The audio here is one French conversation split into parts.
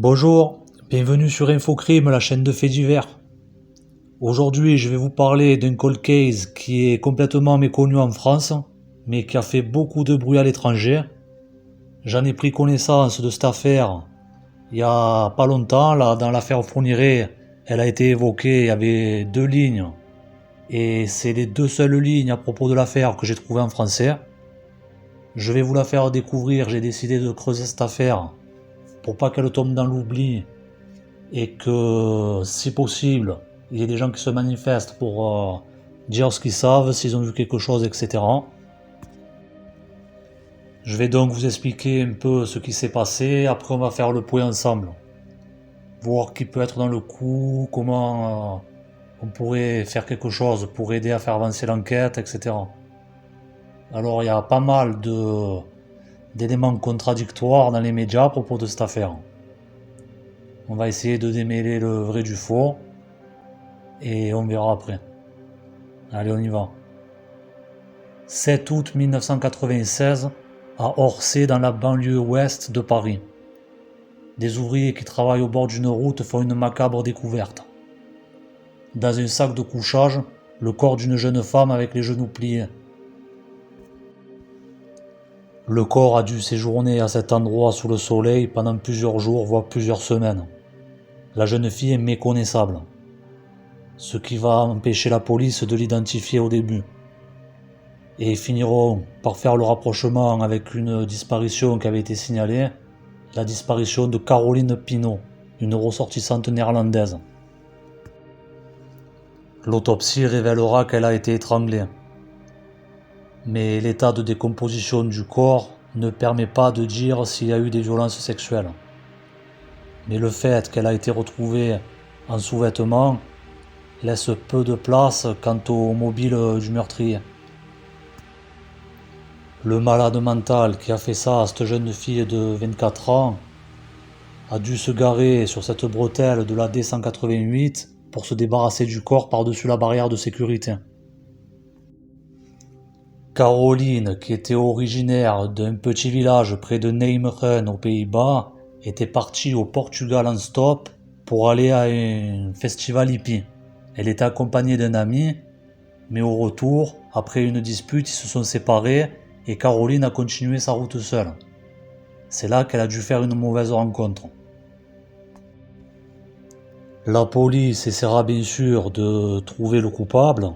Bonjour, bienvenue sur Infocrime, la chaîne de faits divers. Aujourd'hui, je vais vous parler d'un cold case qui est complètement méconnu en France, mais qui a fait beaucoup de bruit à l'étranger. J'en ai pris connaissance de cette affaire il y a pas longtemps, là, dans l'affaire Fourniret, elle a été évoquée, il y avait deux lignes, et c'est les deux seules lignes à propos de l'affaire que j'ai trouvées en français. Je vais vous la faire découvrir, j'ai décidé de creuser cette affaire pour pas qu'elle tombe dans l'oubli et que, si possible, il y ait des gens qui se manifestent pour dire ce qu'ils savent, s'ils ont vu quelque chose, etc. Je vais donc vous expliquer un peu ce qui s'est passé, après on va faire le point ensemble. Voir qui peut être dans le coup, comment on pourrait faire quelque chose pour aider à faire avancer l'enquête, etc. Alors il y a pas mal d'éléments contradictoires dans les médias à propos de cette affaire. On va essayer de démêler le vrai du faux et on verra après. Allez, on y va. 7 août 1996, à Orsay, dans la banlieue ouest de Paris. Des ouvriers qui travaillent au bord d'une route font une macabre découverte. Dans un sac de couchage, le corps d'une jeune femme avec les genoux pliés. Le corps a dû séjourner à cet endroit sous le soleil pendant plusieurs jours, voire plusieurs semaines. La jeune fille est méconnaissable, ce qui va empêcher la police de l'identifier au début. Et finiront par faire le rapprochement avec une disparition qui avait été signalée, la disparition de Caroline Pinault, une ressortissante néerlandaise. L'autopsie révélera qu'elle a été étranglée. Mais l'état de décomposition du corps ne permet pas de dire s'il y a eu des violences sexuelles. Mais le fait qu'elle a été retrouvée en sous-vêtements laisse peu de place quant au mobile du meurtrier. Le malade mental qui a fait ça à cette jeune fille de 24 ans a dû se garer sur cette bretelle de la D188 pour se débarrasser du corps par-dessus la barrière de sécurité. Caroline, qui était originaire d'un petit village près de Nijmegen aux Pays-Bas, était partie au Portugal en stop pour aller à un festival hippie. Elle était accompagnée d'un ami, mais au retour, après une dispute, ils se sont séparés et Caroline a continué sa route seule. C'est là qu'elle a dû faire une mauvaise rencontre. La police essaiera bien sûr de trouver le coupable.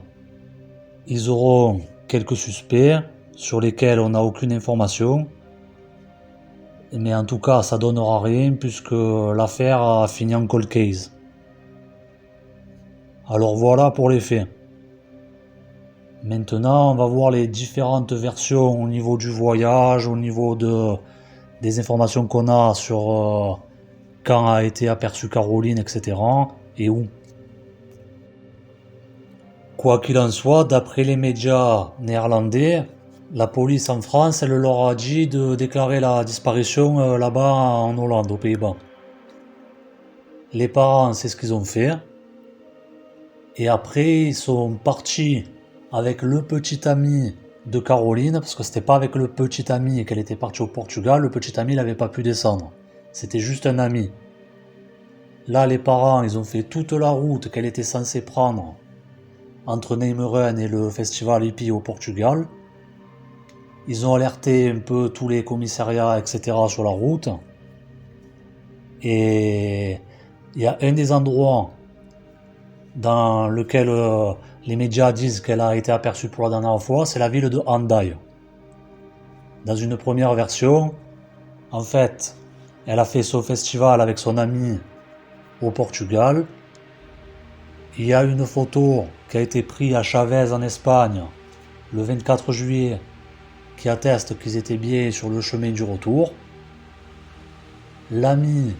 Ils auront quelques suspects sur lesquels on n'a aucune information. Mais en tout cas, ça donnera rien puisque l'affaire a fini en cold case. Alors voilà pour les faits. Maintenant, on va voir les différentes versions au niveau du voyage, au niveau des informations qu'on a sur quand a été aperçue Caroline, etc. et où. Quoi qu'il en soit, d'après les médias néerlandais, la police en France, elle leur a dit de déclarer la disparition là-bas en Hollande, aux Pays-Bas. Les parents, c'est ce qu'ils ont fait. Et après, ils sont partis avec le petit ami de Caroline, parce que c'était pas avec le petit ami qu'elle était partie au Portugal, le petit ami n'avait pas pu descendre. C'était juste un ami. Là, les parents, ils ont fait toute la route qu'elle était censée prendre entre Nijmegen et le festival hippie au Portugal. Ils ont alerté un peu tous les commissariats, etc. sur la route. Et il y a un des endroits dans lequel les médias disent qu'elle a été aperçue pour la dernière fois, c'est la ville de Hendaye. Dans une première version, en fait, elle a fait ce festival avec son ami au Portugal. Il y a une photo qui a été prise à Chavez en Espagne le 24 juillet qui atteste qu'ils étaient bien sur le chemin du retour. L'ami,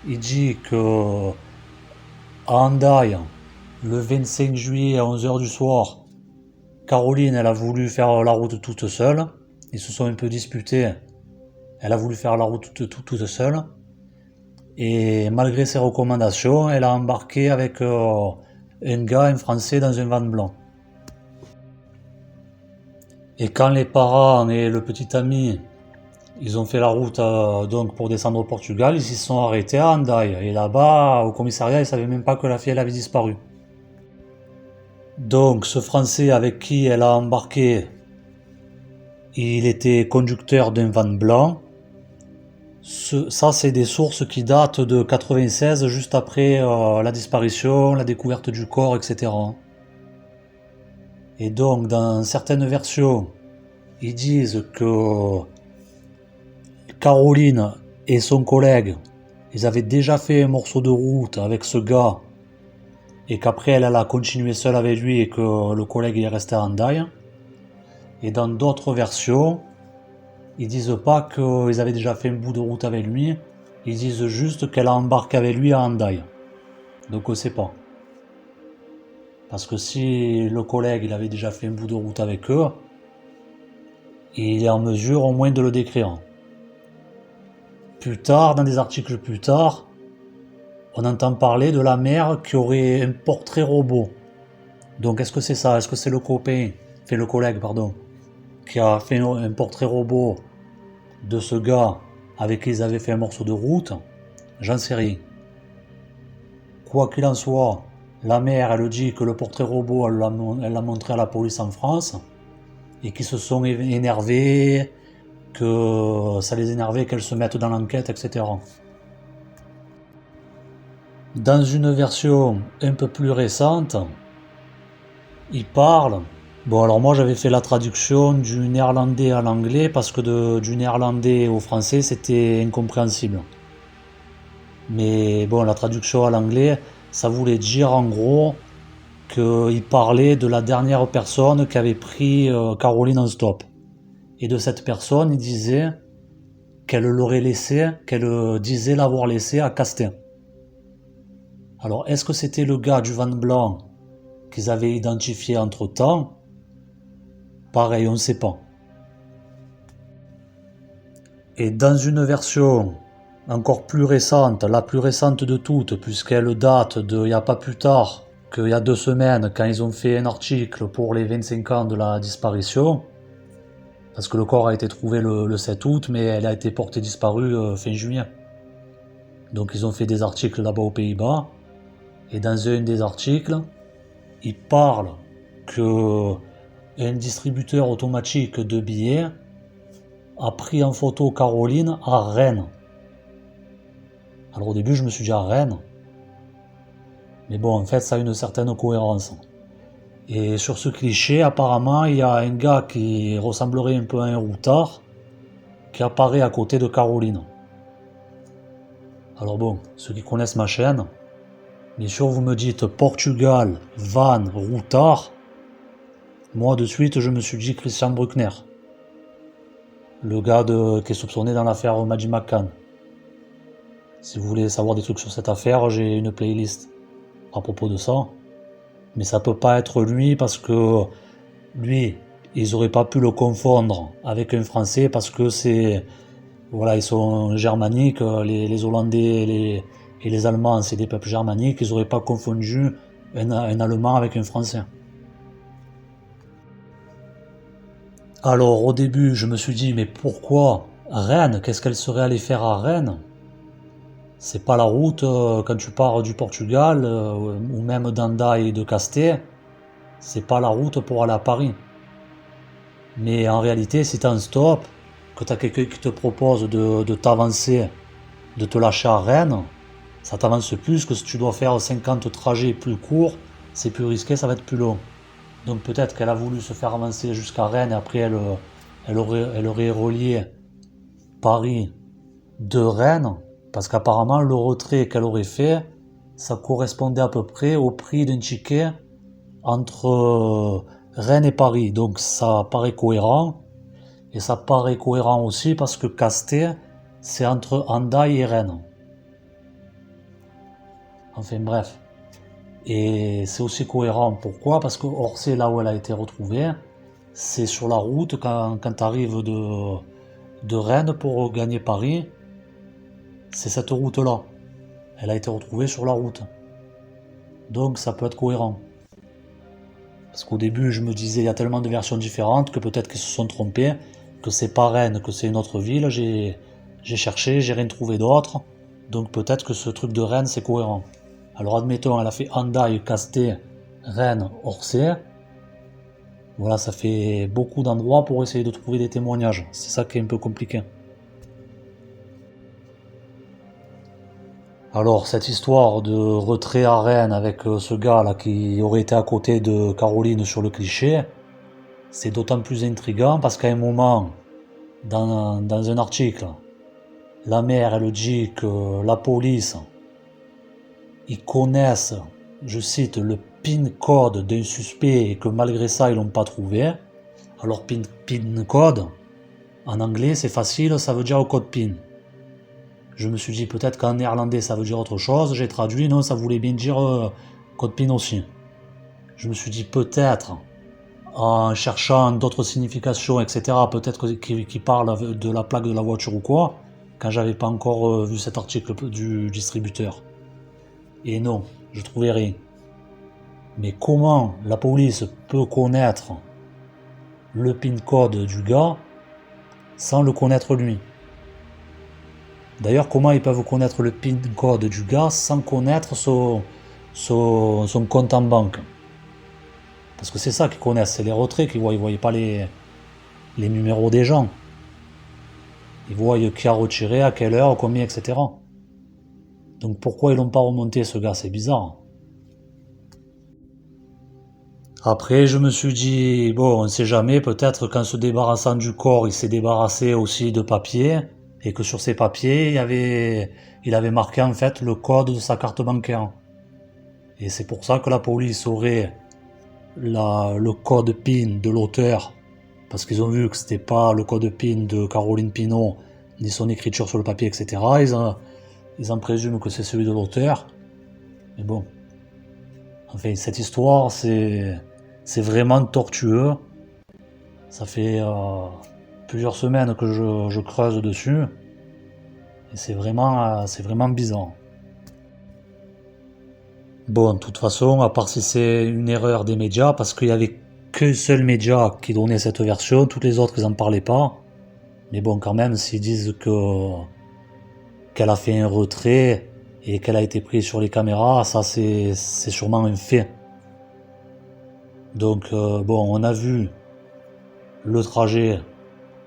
il dit que à Hendaye, le 25 juillet à 11h du soir, Caroline, elle a voulu faire la route toute seule. Ils se sont un peu disputés. Elle a voulu faire la route toute seule. Et malgré ses recommandations, elle a embarqué avec un gars, un Français, dans un van blanc. Et quand les parents et le petit ami Ils ont fait la route donc pour descendre au Portugal, ils s'y sont arrêtés à Hendaye. Et là-bas, au commissariat, ils savaient même pas que la fille elle avait disparu. Donc ce Français avec qui elle a embarqué, il était conducteur d'un van blanc. Ça, c'est des sources qui datent de 96, juste après la disparition, la découverte du corps, etc. Et donc, dans certaines versions, ils disent que Caroline et son collègue, ils avaient déjà fait un morceau de route avec ce gars, et qu'après elle a continué seule avec lui et que le collègue est resté à Hendaye. Et dans d'autres versions, ils disent pas qu'ils avaient déjà fait un bout de route avec lui, ils disent juste qu'elle a embarqué avec lui à Hendaye. Donc on sait pas. Parce que si le collègue il avait déjà fait un bout de route avec eux, il est en mesure au moins de le décrire. Plus tard, dans des articles plus tard, on entend parler de la mère qui aurait un portrait robot. Donc est-ce que c'est ça? Est-ce que c'est le copain, le collègue, pardon, qui a fait un portrait robot de ce gars avec qui ils avaient fait un morceau de route? J'en sais rien. Quoi qu'il en soit, la mère, elle dit que le portrait robot, elle l'a montré à la police en France, et qu'ils se sont énervés, que ça les énervait qu'elles se mettent dans l'enquête, etc. Dans une version un peu plus récente, il parle. Bon, alors moi j'avais fait la traduction du néerlandais à l'anglais parce que du néerlandais au français c'était incompréhensible. Mais bon, la traduction à l'anglais, ça voulait dire en gros qu'il parlait de la dernière personne qui avait pris Caroline en stop. Et de cette personne, il disait qu'elle l'aurait laissé, qu'elle disait l'avoir laissé à Castin. Alors, est-ce que c'était le gars du van blanc qu'ils avaient identifié entre-temps? Pareil, on ne sait pas. Et dans une version encore plus récente, la plus récente de toutes, puisqu'elle date de il n'y a pas plus tard qu'il y a 2 semaines, quand ils ont fait un article pour les 25 ans de la disparition, parce que le corps a été trouvé le 7 août, mais elle a été portée disparue fin juillet. Donc ils ont fait des articles là-bas aux Pays-Bas, et dans un des articles, ils parlent que un distributeur automatique de billets a pris en photo Caroline à Rennes. Alors au début je me suis dit à Rennes, mais bon en fait ça a une certaine cohérence. Et sur ce cliché apparemment il y a un gars qui ressemblerait un peu à un routard qui apparaît à côté de Caroline. Alors bon, ceux qui connaissent ma chaîne, bien sûr vous me dites Portugal, van, routard, moi de suite je me suis dit Christian Bruckner, le gars qui est soupçonné dans l'affaire Maggie McCann. Si vous voulez savoir des trucs sur cette affaire, j'ai une playlist à propos de ça. Mais ça peut pas être lui parce que lui, ils auraient pas pu le confondre avec un Français parce que c'est... Voilà, ils sont germaniques, les Hollandais et les Allemands, c'est des peuples germaniques, ils auraient pas confondu un Allemand avec un Français. Alors au début, je me suis dit, mais pourquoi Rennes? Qu'est-ce qu'elle serait allée faire à Rennes? C'est pas la route quand tu pars du Portugal ou même d'Hendaye et de Casté, c'est pas la route pour aller à Paris. Mais en réalité, si t'es en stop, que t'as quelqu'un qui te propose de t'avancer, de te lâcher à Rennes, ça t'avance plus que si tu dois faire 50 trajets plus courts, c'est plus risqué, ça va être plus long. Donc peut-être qu'elle a voulu se faire avancer jusqu'à Rennes et après elle aurait relié Paris de Rennes, parce qu'apparemment le retrait qu'elle aurait fait, ça correspondait à peu près au prix d'un ticket entre Rennes et Paris. Donc ça paraît cohérent, et ça paraît cohérent aussi parce que Casté, c'est entre Hendaye et Rennes. Enfin bref. Et c'est aussi cohérent, pourquoi? Parce que Orsay, là où elle a été retrouvée, c'est sur la route quand tu arrives de Rennes pour gagner Paris, c'est cette route-là. Elle a été retrouvée sur la route. Donc ça peut être cohérent. Parce qu'au début, je me disais, il y a tellement de versions différentes que peut-être qu'ils se sont trompés. que c'est pas Rennes, que c'est une autre ville, j'ai cherché, j'ai rien trouvé d'autre. Donc peut-être que ce truc de Rennes, c'est cohérent. Alors admettons, elle a fait Hendaye, Casté, Rennes, Orsay. Voilà, ça fait beaucoup d'endroits pour essayer de trouver des témoignages. C'est ça qui est un peu compliqué. Alors, cette histoire de retrait à Rennes avec ce gars-là qui aurait été à côté de Caroline sur le cliché, c'est d'autant plus intriguant parce qu'à un moment, dans un article, la mère, elle dit que la police, ils connaissent, je cite, le PIN code d'un suspect et que malgré ça, ils l'ont pas trouvé. Alors, PIN code, en anglais, c'est facile, ça veut dire code PIN. Je me suis dit peut-être qu'en néerlandais ça veut dire autre chose, j'ai traduit, non, ça voulait bien dire code PIN aussi. Je me suis dit peut-être, en cherchant d'autres significations, etc., peut-être qu'il parle de la plaque de la voiture ou quoi, quand j'avais pas encore vu cet article du distributeur. Et non, je trouvais rien. Mais comment la police peut connaître le PIN code du gars sans le connaître lui? D'ailleurs, comment ils peuvent connaître le PIN code du gars sans connaître son compte en banque? Parce que c'est ça qu'ils connaissent, c'est les retraits qu'ils voient, ils ne voient pas les numéros des gens. Ils voient qui a retiré, à quelle heure, combien, etc. Donc pourquoi ils l'ont pas remonté ce gars? C'est bizarre. Après, je me suis dit, bon, on ne sait jamais, peut-être qu'en se débarrassant du corps, il s'est débarrassé aussi de papier, et que sur ces papiers, il avait marqué en fait le code de sa carte bancaire. Et c'est pour ça que la police aurait le code PIN de l'auteur, parce qu'ils ont vu que c'était pas le code PIN de Caroline Pinot, ni son écriture sur le papier, etc. Ils en présument que c'est celui de l'auteur. Mais bon. Enfin, cette histoire, c'est vraiment tortueux. Ça fait plusieurs semaines que je creuse dessus. Et c'est vraiment bizarre. Bon, de toute façon, à part si c'est une erreur des médias, parce qu'il y avait qu'un seul média qui donnait cette version, toutes les autres, ils en parlaient pas. Mais bon, quand même, s'ils disent qu'elle a fait un retrait et qu'elle a été prise sur les caméras, ça c'est sûrement un fait. Donc bon, on a vu le trajet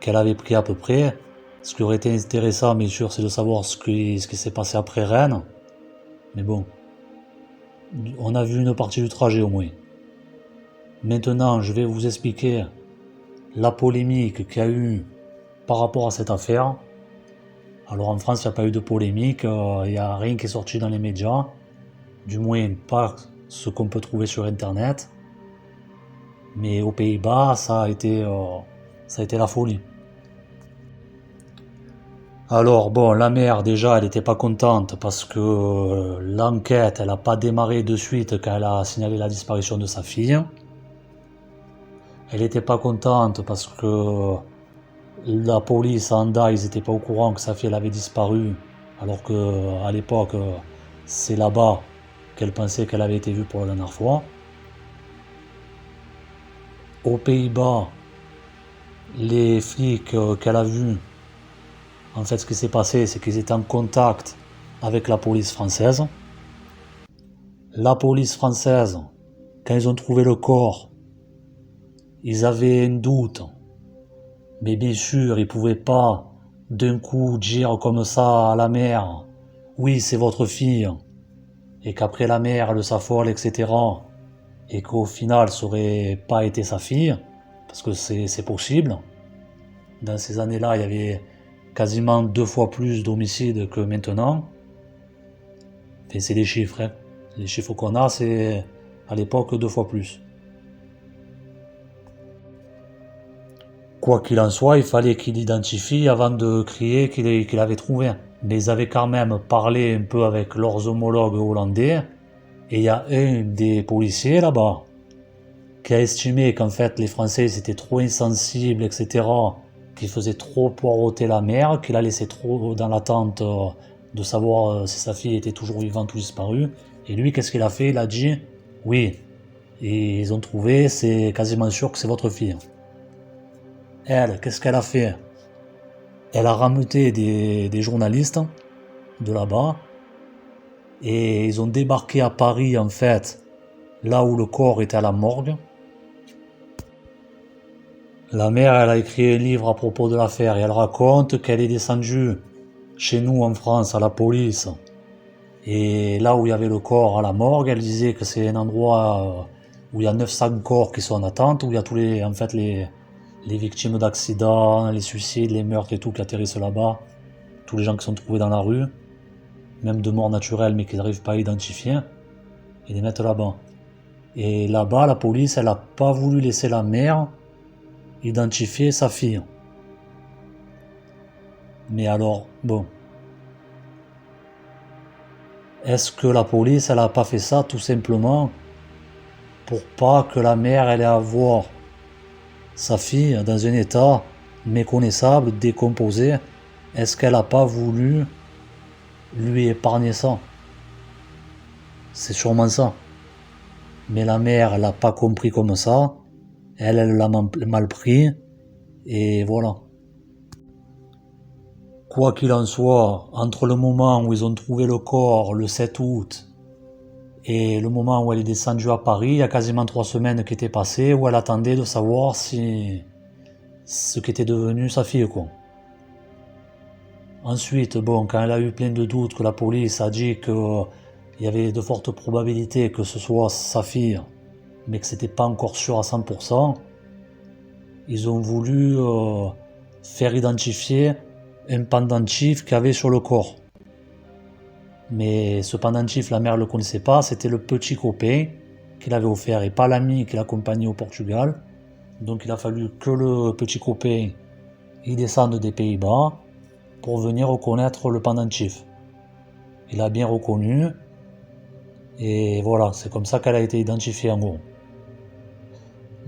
qu'elle avait pris à peu près. Ce qui aurait été intéressant, bien sûr, c'est de savoir ce qui s'est passé après Rennes. Mais bon, on a vu une partie du trajet au moins. Maintenant, je vais vous expliquer la polémique qu'il y a eu par rapport à cette affaire. Alors en France, il n'y a pas eu de polémique, il n'y a rien qui est sorti dans les médias, du moins pas ce qu'on peut trouver sur Internet. Mais aux Pays-Bas, ça a été la folie. Alors bon, la mère déjà, elle n'était pas contente parce que l'enquête, elle n'a pas démarré de suite quand elle a signalé la disparition de sa fille. Elle n'était pas contente parce que la police à Anda, ils n'étaient pas au courant que sa fille elle avait disparu, alors que à l'époque, c'est là-bas qu'elle pensait qu'elle avait été vue pour la dernière fois. Aux Pays-Bas, les flics qu'elle a vus, en fait, ce qui s'est passé, c'est qu'ils étaient en contact avec la police française. La police française, quand ils ont trouvé le corps, ils avaient un doute. Mais bien sûr, ils pouvaient pas d'un coup dire comme ça à la mère, oui, c'est votre fille, et qu'après la mère, elle s'affole, etc. Et qu'au final, ça aurait pas été sa fille, parce que c'est possible. Dans ces années-là, il y avait quasiment 2 fois plus d'homicides que maintenant. Enfin, c'est des chiffres, hein. Les chiffres qu'on a, c'est à l'époque 2 fois plus. Quoi qu'il en soit, il fallait qu'il l'identifie avant de crier qu'il avait trouvé. Mais ils avaient quand même parlé un peu avec leurs homologues hollandais, et il y a un des policiers là-bas qui a estimé qu'en fait les Français étaient trop insensibles, etc., qu'il faisait trop poireauter la mère, qu'il la laissait trop dans l'attente de savoir si sa fille était toujours vivante ou disparue. Et lui, qu'est-ce qu'il a fait? Il a dit, oui, et ils ont trouvé, c'est quasiment sûr que c'est votre fille. Elle, qu'est-ce qu'elle a fait? Elle a rameuté des journalistes de là-bas et ils ont débarqué à Paris en fait, là où le corps était à la morgue. La mère, elle a écrit un livre à propos de l'affaire et elle raconte qu'elle est descendue chez nous en France à la police. Et là où il y avait le corps à la morgue, elle disait que c'est un endroit où il y a 900 corps qui sont en attente, où il y a tous les victimes d'accidents, les suicides, les meurtres et tout qui atterrissent là-bas, tous les gens qui sont trouvés dans la rue, même de mort naturelle mais qu'ils n'arrivent pas à identifier, et les mettent là-bas. Et là-bas, la police, elle n'a pas voulu laisser la mère identifier sa fille. Mais alors, bon, est-ce que la police, elle a pas fait ça tout simplement pour pas que la mère, elle ait à voir sa fille dans un état méconnaissable, décomposé? Est-ce qu'elle a pas voulu lui épargner ça? C'est sûrement ça. Mais la mère, elle l'a pas compris comme ça. Elle l'a mal pris. Et voilà. Quoi qu'il en soit, entre le moment où ils ont trouvé le corps le 7 août et le moment où elle est descendue à Paris, il y a quasiment 3 semaines qui étaient passées où elle attendait de savoir si ce qu'était devenu sa fille, quoi. Ensuite, bon, quand elle a eu plein de doutes, que la police a dit qu'il y avait de fortes probabilités que ce soit sa fille, mais que c'était pas encore sûr à 100%, ils ont voulu faire identifier un pendentif qu'il y avait sur le corps. Mais ce pendentif, la mère ne le connaissait pas, c'était le petit copain qu'il avait offert et pas l'ami qui l'accompagnait au Portugal. Donc il a fallu que le petit copain il descende des Pays-Bas pour venir reconnaître le pendentif. Il a bien reconnu et voilà, c'est comme ça qu'elle a été identifiée en gros.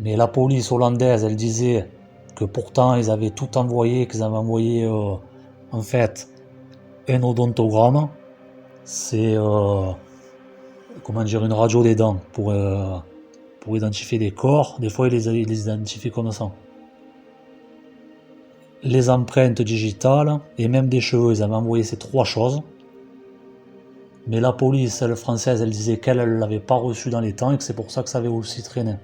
Mais la police hollandaise, elle disait que pourtant ils avaient tout envoyé, qu'ils avaient envoyé en fait un odontogramme. C'est comment dire, une radio des dents pour identifier des corps. Des fois, ils les identifient comme ça. Les empreintes digitales et même des cheveux, ils avaient envoyé ces 3 choses. Mais la police, elle française, elle disait qu'elle ne l'avait pas reçu dans les temps et que c'est pour ça que ça avait aussi traîné.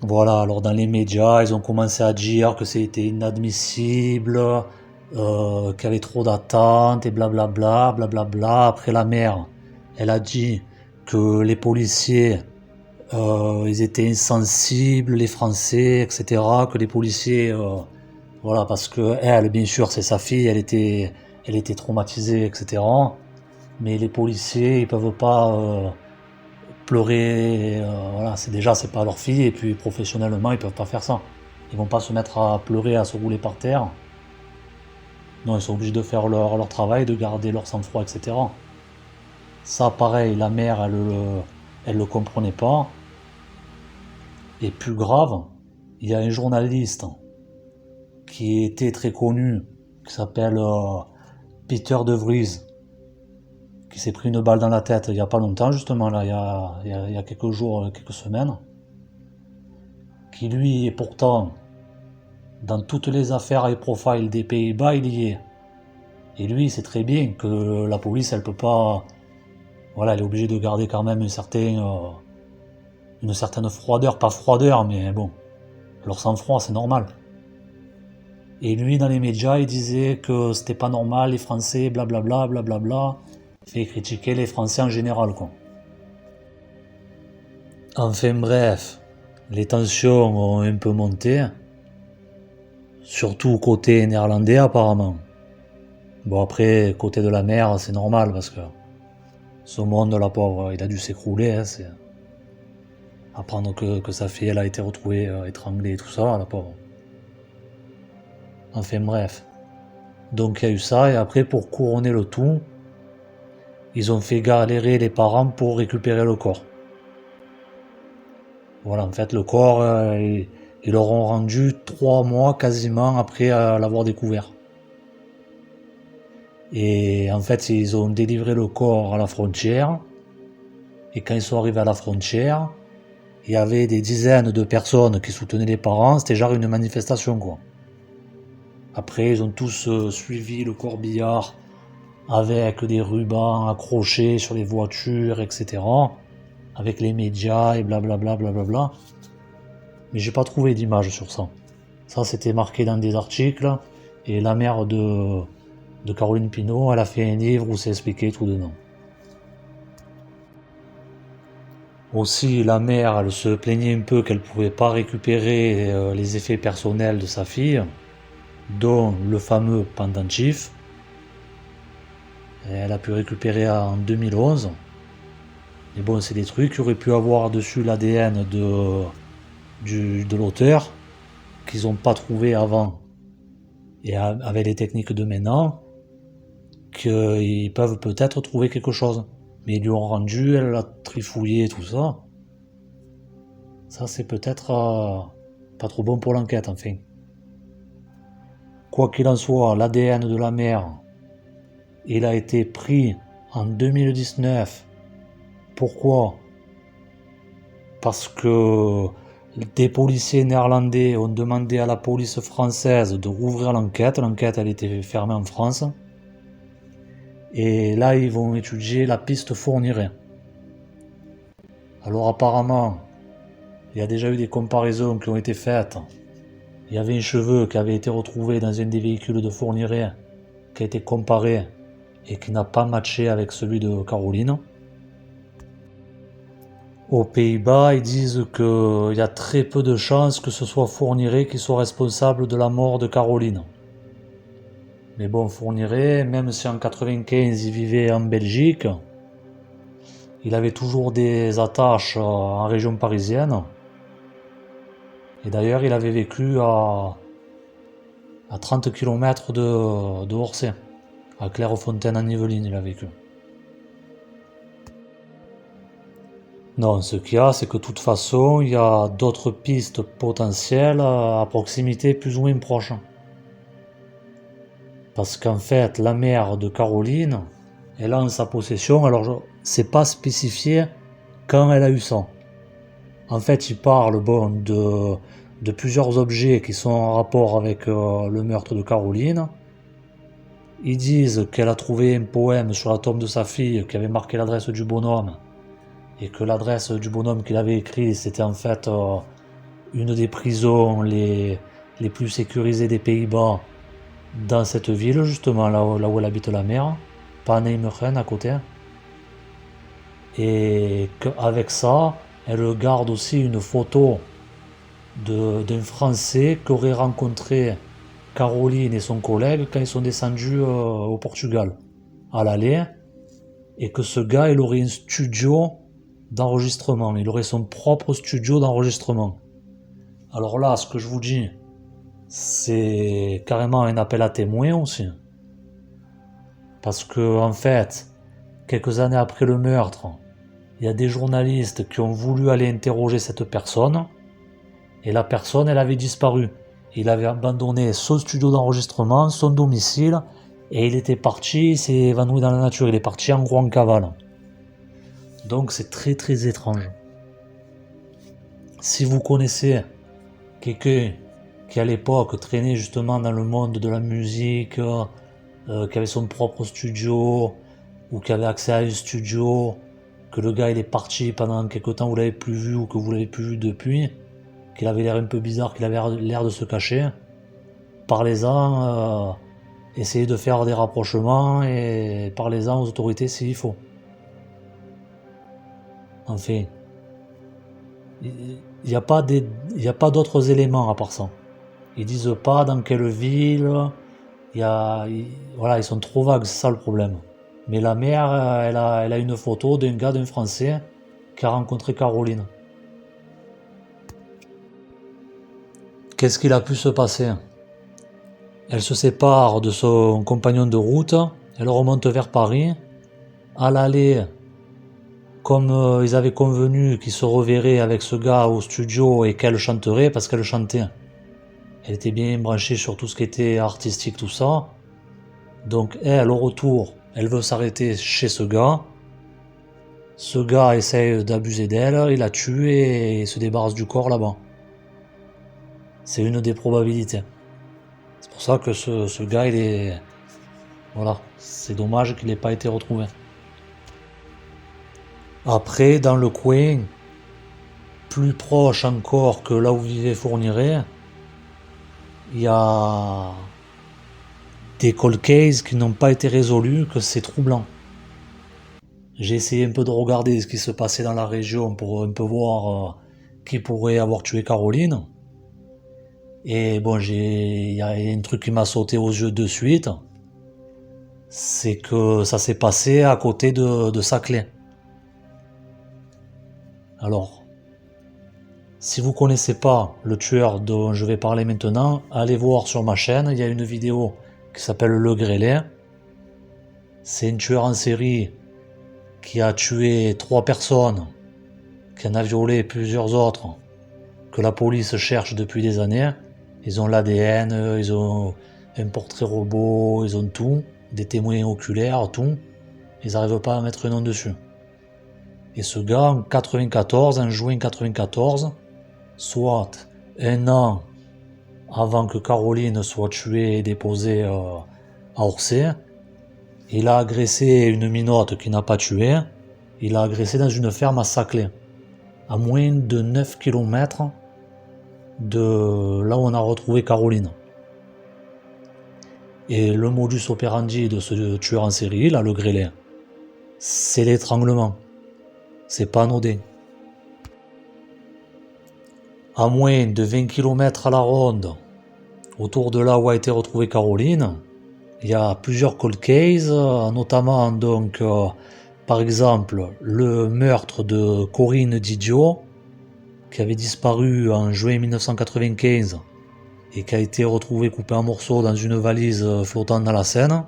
Voilà, alors dans les médias, ils ont commencé à dire que c'était inadmissible, qu'il y avait trop d'attentes et blablabla, blablabla. Après la mère, elle a dit que les policiers, ils étaient insensibles, les Français, etc. Que les policiers, voilà, parce que elle, bien sûr, c'est sa fille, elle était traumatisée, etc. Mais les policiers, ils peuvent pas pleurer, voilà, c'est pas leur fille, et puis professionnellement, ils peuvent pas faire ça. Ils vont pas se mettre à pleurer, à se rouler par terre. Non, ils sont obligés de faire leur travail, de garder leur sang-froid, etc. Ça, pareil, la mère, elle le comprenait pas. Et plus grave, il y a un journaliste qui était très connu, qui s'appelle Peter De Vries, qui s'est pris une balle dans la tête il y a pas longtemps, justement, là, il y a quelques jours, quelques semaines, qui lui est pourtant dans toutes les affaires high profile des Pays-Bas, il y est. Et lui, il sait très bien que la police, elle peut pas, voilà, elle est obligée de garder quand même une certaine froideur, pas froideur, mais bon, leur sang-froid, c'est normal. Et lui, dans les médias, il disait que c'était pas normal, les Français, blablabla, blablabla. Il fait critiquer les Français en général, quoi. Enfin bref, les tensions ont un peu monté, surtout côté néerlandais apparemment. Bon après, côté de la mer, c'est normal parce que ce monde, la pauvre, il a dû s'écrouler. Hein, c'est... Apprendre que sa fille elle a été retrouvée étranglée et tout ça, la pauvre. Enfin bref. Donc il y a eu ça, et après pour couronner le tout, ils ont fait galérer les parents pour récupérer le corps. Voilà, en fait le corps, ils leur ont rendu 3 mois quasiment après l'avoir découvert. Et en fait ils ont délivré le corps à la frontière, et quand ils sont arrivés à la frontière, il y avait des dizaines de personnes qui soutenaient les parents, c'était genre une manifestation quoi. Après ils ont tous suivi le corbillard avec des rubans accrochés sur les voitures, etc. Avec les médias et blablabla blablabla. Mais j'ai pas trouvé d'image sur ça. Ça c'était marqué dans des articles et la mère de Caroline Pinault, elle a fait un livre où c'est expliqué tout dedans. Aussi, la mère, elle se plaignait un peu qu'elle pouvait pas récupérer les effets personnels de sa fille, dont le fameux pendentif. Elle a pu récupérer en 2011. Mais bon, c'est des trucs qui auraient pu avoir dessus l'ADN de l'auteur, qu'ils n'ont pas trouvé avant. Et avec les techniques de maintenant, qu'ils peuvent peut-être trouver quelque chose. Mais ils lui ont rendu, elle l'a trifouillé et tout ça. Ça, c'est peut-être pas trop bon pour l'enquête, enfin. Quoi qu'il en soit, l'ADN de la mère, il a été pris en 2019. Pourquoi ? Parce que des policiers néerlandais ont demandé à la police française de rouvrir l'enquête. L'enquête, elle était fermée en France. Et là, ils vont étudier la piste Fourniret. Alors apparemment, il y a déjà eu des comparaisons qui ont été faites. Il y avait un cheveu qui avait été retrouvé dans un des véhicules de Fourniret, qui a été comparé et qui n'a pas matché avec celui de Caroline. Aux Pays-Bas, ils disent qu'il y a très peu de chances que ce soit Fourniret qui soit responsable de la mort de Caroline. Mais bon, Fourniret, même si en 95 il vivait en Belgique, il avait toujours des attaches en région parisienne. Et d'ailleurs, il avait vécu à 30 km de Orsay, à Clairefontaine en Yvelines, il a vécu. Non, ce qu'il y a, c'est que de toute façon, il y a d'autres pistes potentielles à proximité plus ou moins proche. Parce qu'en fait, la mère de Caroline, elle a en sa possession, alors c'est pas spécifié quand elle a eu ça. En fait, il parle de plusieurs objets qui sont en rapport avec le meurtre de Caroline. Ils disent qu'elle a trouvé un poème sur la tombe de sa fille qui avait marqué l'adresse du bonhomme. Et que l'adresse du bonhomme qu'il avait écrit, c'était en fait une des prisons les plus sécurisées des Pays-Bas, dans cette ville justement, là où elle habite la mère, pas à Nijmegen à côté. Et qu'avec ça, elle garde aussi une photo d'un Français qui aurait rencontré Caroline et son collègue quand ils sont descendus au Portugal, à l'aller, et que ce gars, il aurait un studio d'enregistrement, il aurait son propre studio d'enregistrement. Alors là, ce que je vous dis, c'est carrément un appel à témoins aussi. Parce que, en fait, quelques années après le meurtre, il y a des journalistes qui ont voulu aller interroger cette personne, et la personne, elle avait disparu. Il avait abandonné son studio d'enregistrement, son domicile, et il était parti, il s'est évanoui dans la nature, il est parti en gros en cavale. Donc c'est très très étrange. Si vous connaissez quelqu'un qui à l'époque traînait justement dans le monde de la musique, qui avait son propre studio, ou qui avait accès à un studio, que le gars il est parti pendant quelque temps, vous l'avez plus vu ou que vous l'avez plus vu depuis, qu'il avait l'air un peu bizarre, qu'il avait l'air de se cacher, parlez-en, essayez de faire des rapprochements et parlez-en aux autorités s'il faut. Enfin, il n'y a pas d'autres éléments à part ça. Ils disent pas dans quelle ville, voilà, ils sont trop vagues, c'est ça le problème. Mais la mère, elle a une photo d'un Français qui a rencontré Caroline. Qu'est-ce qu'il a pu se passer ? Elle se sépare de son compagnon de route, elle remonte vers Paris. À l'aller, comme ils avaient convenu qu'ils se reverraient avec ce gars au studio et qu'elle chanterait, parce qu'elle chantait. Elle était bien branchée sur tout ce qui était artistique, tout ça. Donc elle, au retour, elle veut s'arrêter chez ce gars. Ce gars essaye d'abuser d'elle, il la tue et se débarrasse du corps là-bas. C'est une des probabilités. C'est pour ça que ce gars, il est... Voilà, c'est dommage qu'il n'ait pas été retrouvé. Après, dans le coin, plus proche encore que là où vivait Fourniret, il y a des cold cases qui n'ont pas été résolus, que c'est troublant. J'ai essayé un peu de regarder ce qui se passait dans la région pour un peu voir qui pourrait avoir tué Caroline. Et bon, il y a un truc qui m'a sauté aux yeux de suite, c'est que ça s'est passé à côté de Saclay. Alors, si vous connaissez pas le tueur dont je vais parler maintenant, allez voir sur ma chaîne, il y a une vidéo qui s'appelle Le Grêlé. C'est un tueur en série qui a tué 3 personnes, qui en a violé plusieurs autres, que la police cherche depuis des années. Ils ont l'ADN, ils ont un portrait robot, ils ont tout, des témoins oculaires, tout. Ils n'arrivent pas à mettre un nom dessus. Et ce gars, en juin 94, soit un an avant que Caroline soit tuée et déposée à Orsay, il a agressé une minote qui n'a pas tué. Il a agressé dans une ferme à Saclay, à moins de 9 km de là où on a retrouvé Caroline. Et le modus operandi de ce tueur en série, là, le Grêlé, c'est l'étranglement. C'est pas anodin. À moins de 20 km à la ronde, autour de là où a été retrouvée Caroline, il y a plusieurs cold cases, notamment donc par exemple le meurtre de Corinne Didio, qui avait disparu en juin 1995 et qui a été retrouvé coupé en morceaux dans une valise flottant dans la Seine.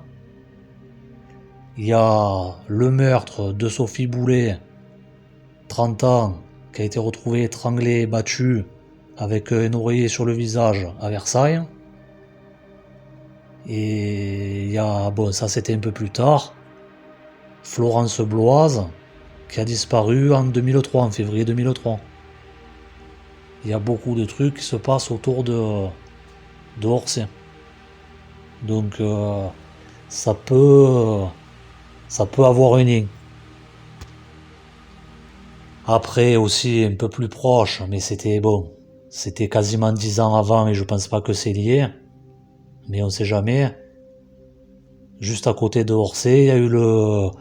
Il y a le meurtre de Sophie Boulet, 30 ans, qui a été retrouvée étranglée et battue avec un oreiller sur le visage à Versailles. Et il y a, bon, ça c'était un peu plus tard, Florence Bloise, qui a disparu en 2003, en février 2003. Il y a beaucoup de trucs qui se passent autour de Orsay. Donc ça peut avoir un lien. Après aussi un peu plus proche, mais c'était quasiment 10 ans avant et je pense pas que c'est lié. Mais on sait jamais. Juste à côté de Orsay, il y a eu le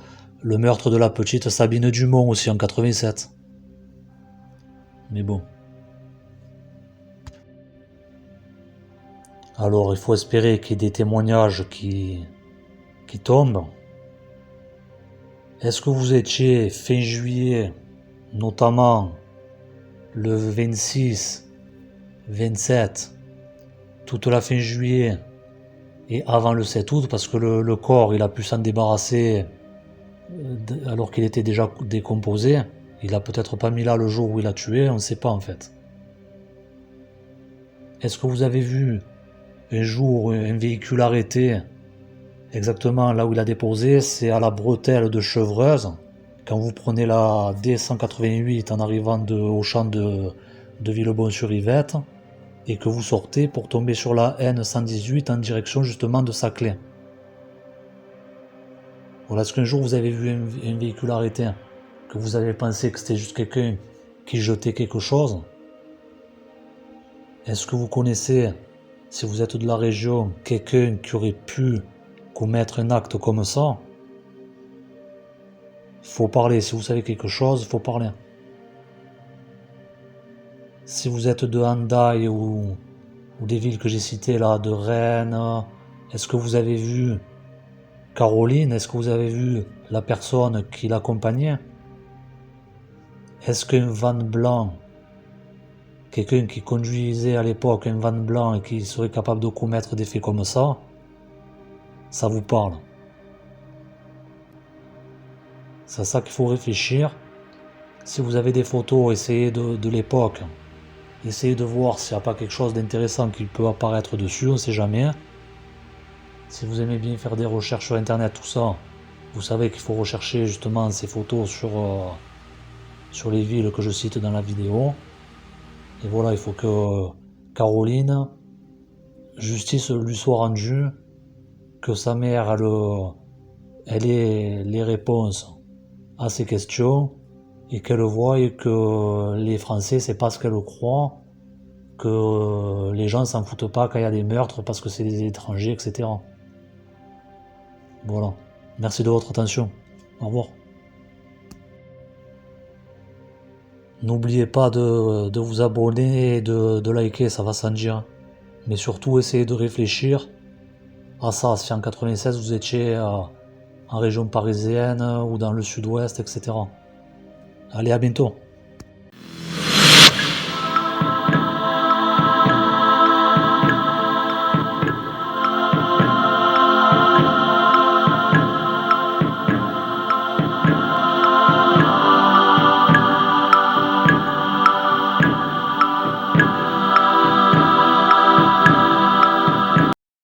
meurtre de la petite Sabine Dumont aussi en 87. Mais bon. Alors il faut espérer qu'il y ait des témoignages qui tombent. Est-ce que vous étiez fin juillet, notamment le 26, 27, toute la fin juillet et avant le 7 août, parce que le corps il a pu s'en débarrasser alors qu'il était déjà décomposé. Il a peut-être pas mis là le jour où il a tué, on ne sait pas en fait. Est-ce que vous avez vu un jour un véhicule arrêté exactement là où il a déposé? C'est à la bretelle de Chevreuse. Quand vous prenez la D188 en arrivant au champ de Villebon-sur-Yvette et que vous sortez pour tomber sur la N118 en direction justement de Saclay. Voilà, est-ce qu'un jour vous avez vu un véhicule arrêté, que vous avez pensé que c'était juste quelqu'un qui jetait quelque chose? Est-ce que vous connaissez, si vous êtes de la région, quelqu'un qui aurait pu commettre un acte comme ça? Faut parler, si vous savez quelque chose, faut parler. Si vous êtes de Hendaye ou des villes que j'ai citées là, de Rennes, est-ce que vous avez vu Caroline? Est-ce que vous avez vu la personne qui l'accompagnait? Est-ce qu'un van blanc, quelqu'un qui conduisait à l'époque un van blanc et qui serait capable de commettre des faits comme ça vous parle? C'est à ça qu'il faut réfléchir. Si vous avez des photos, essayez de l'époque. Essayez de voir s'il n'y a pas quelque chose d'intéressant qui peut apparaître dessus, on ne sait jamais. Si vous aimez bien faire des recherches sur internet, tout ça, Vous savez qu'il faut rechercher justement ces photos sur les villes que je cite dans la vidéo. Et voilà, il faut que Caroline, justice lui soit rendue, que sa mère elle ait les réponses à ces questions et qu'elle voie que les Français, c'est pas ce qu'elle croit, que les gens s'en foutent pas quand il y a des meurtres parce que c'est des étrangers, etc. Voilà. Merci de votre attention. Au revoir. N'oubliez pas de vous abonner et de liker, ça va sans dire. Mais surtout, essayez de réfléchir à ça. Si en 96 vous étiez en région parisienne ou dans le sud-ouest, etc. Allez, à bientôt.